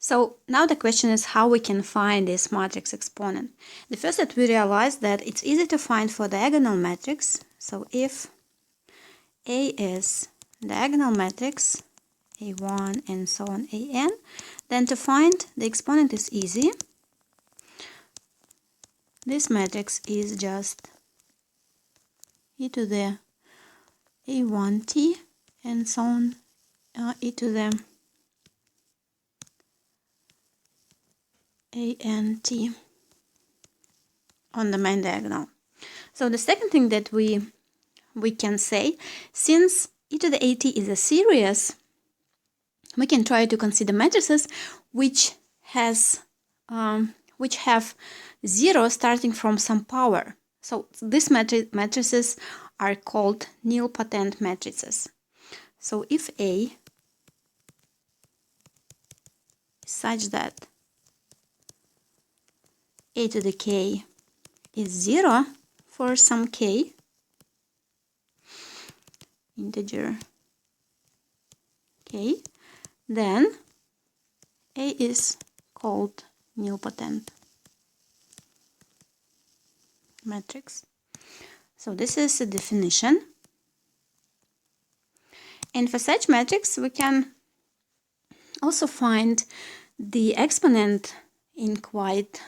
So now the question is how we can find this matrix exponent. The first that we realize that it's easy to find for diagonal matrix. So if A is diagonal matrix, A1 and so on, AN, then to find the exponent is easy. This matrix is just e to the A1t and so on, e to the ANT on the main diagonal. So the second thing that we can say, since e to the AT is a series, we can try to consider matrices which have 0 starting from some power. So these matrices are called nilpotent matrices. So if A is such that A to the k is 0 for some k, integer k, then A is called nilpotent matrix. So this is a definition. And for such matrix, we can also find the exponent in quite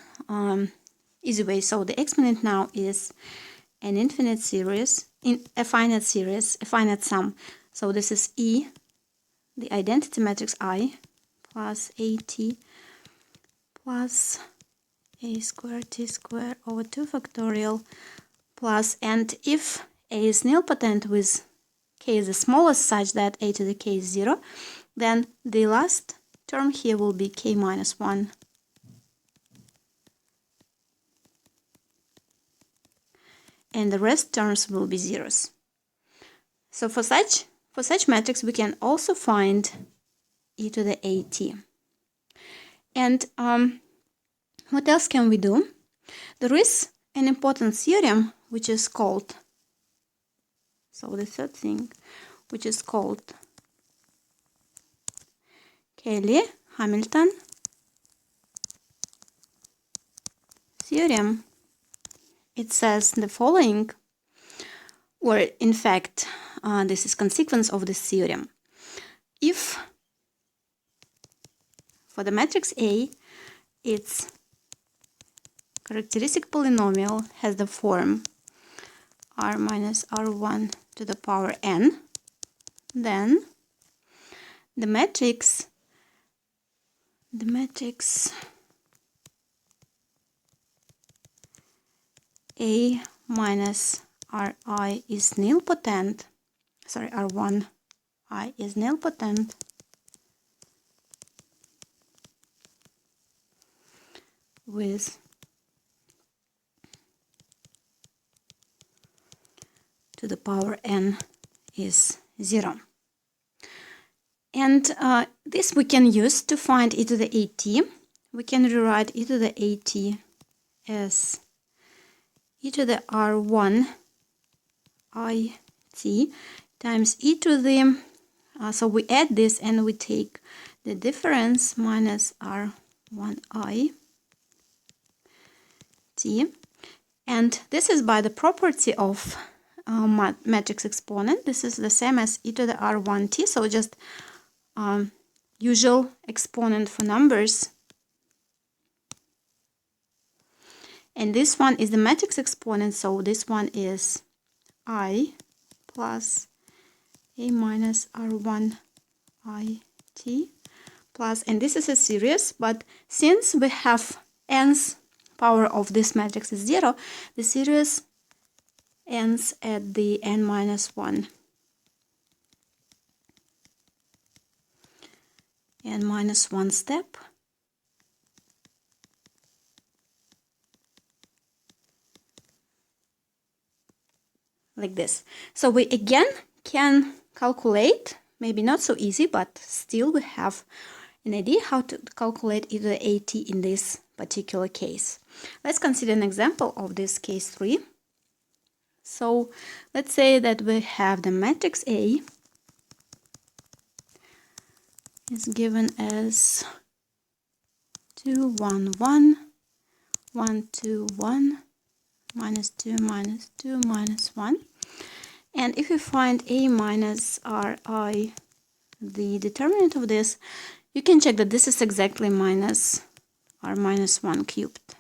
easy way. So the exponent now is an infinite series, a finite series, a finite sum. So this is E, the identity matrix I, plus AT plus A squared T squared over 2 factorial plus, and if A is nilpotent with k is the smallest such that A to the k is 0, then the last term here will be k minus 1. And the rest terms will be zeros. So for such matrix, we can also find e to the AT. And what else can we do? There is an important theorem which is called, so the third thing, which is called Cayley-Hamilton theorem. It says the following, or in fact, this is consequence of this theorem. If for the matrix A, its characteristic polynomial has the form r minus r1 to the power n, then the matrix A minus Ri is nilpotent, sorry, R1 I is nilpotent with to the power n is 0. And this we can use to find e to the AT. We can rewrite e to the AT as e to the R1 IT times e to the, so we add this and we take the difference minus R1I T. And this is by the property of matrix exponent. This is the same as e to the R1T, so just usual exponent for numbers. And this one is the matrix exponent, so this one is I plus A minus R1 IT plus, and this is a series, but since we have n's power of this matrix is 0, the series ends at the n minus 1. N minus 1 step. Like this. So we again can calculate, maybe not so easy, but still we have an idea how to calculate e to the AT in this particular case. Let's consider an example of this case 3. So let's say that we have the matrix A is given as 2, 1, 1, 1, 2, 1, minus 2, minus 2, minus 1. And if we find a minus ri, the determinant of this, you can check that this is exactly minus r minus 1 cubed.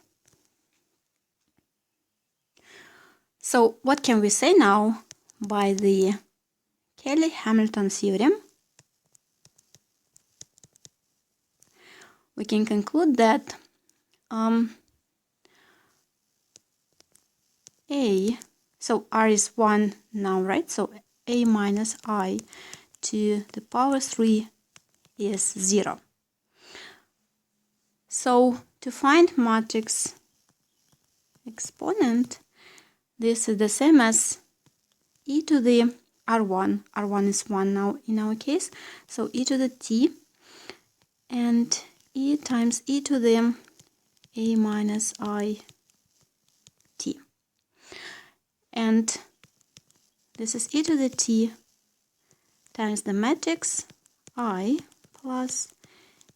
So what can we say now by the Cayley-Hamilton theorem? We can conclude that so r is 1 now, right? So a minus I to the power 3 is 0. So to find matrix exponent, this is the same as e to the r1. r1 is 1 now in our case. So e to the t and e times e to the a minus I t. And this is e to the t times the matrix I plus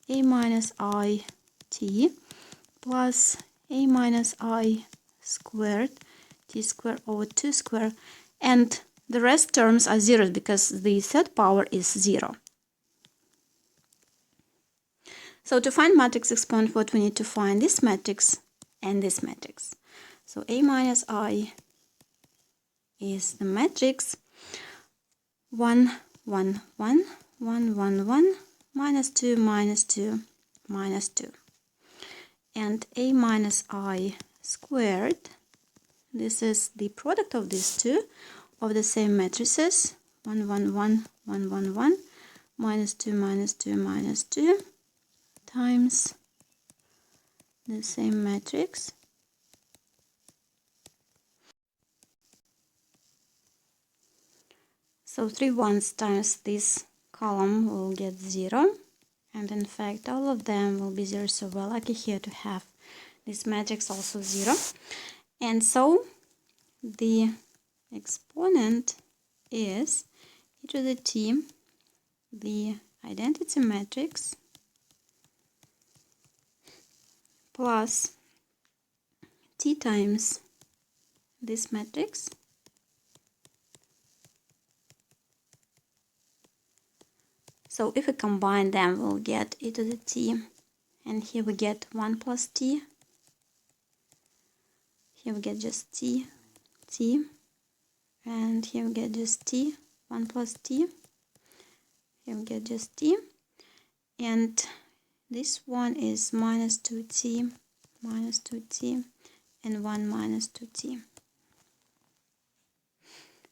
a minus I t plus a minus I squared t squared over 2 squared, and the rest terms are zeros because the third power is 0. So to find matrix exponent, what we need to find this matrix and this matrix. So a minus I is the matrix 1, 1, 1, 1, 1, 1, minus 2, minus 2, minus 2. And a minus I squared, this is the product of these two of the same matrices, 1, 1, 1, 1, 1, 1, minus 2, minus 2, minus 2, times the same matrix. So 3 ones times this column will get 0, and in fact all of them will be 0, so we're lucky here to have this matrix also 0. And so the exponent is e to the t, the identity matrix, plus t times this matrix, so if we combine them, we'll get e to the t, and here we get 1 plus t, here we get just t, t, and here we get just t, 1 plus t, here we get just t, and this one is minus 2t, and 1 minus 2t.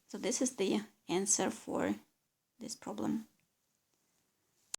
So this is the answer for this problem.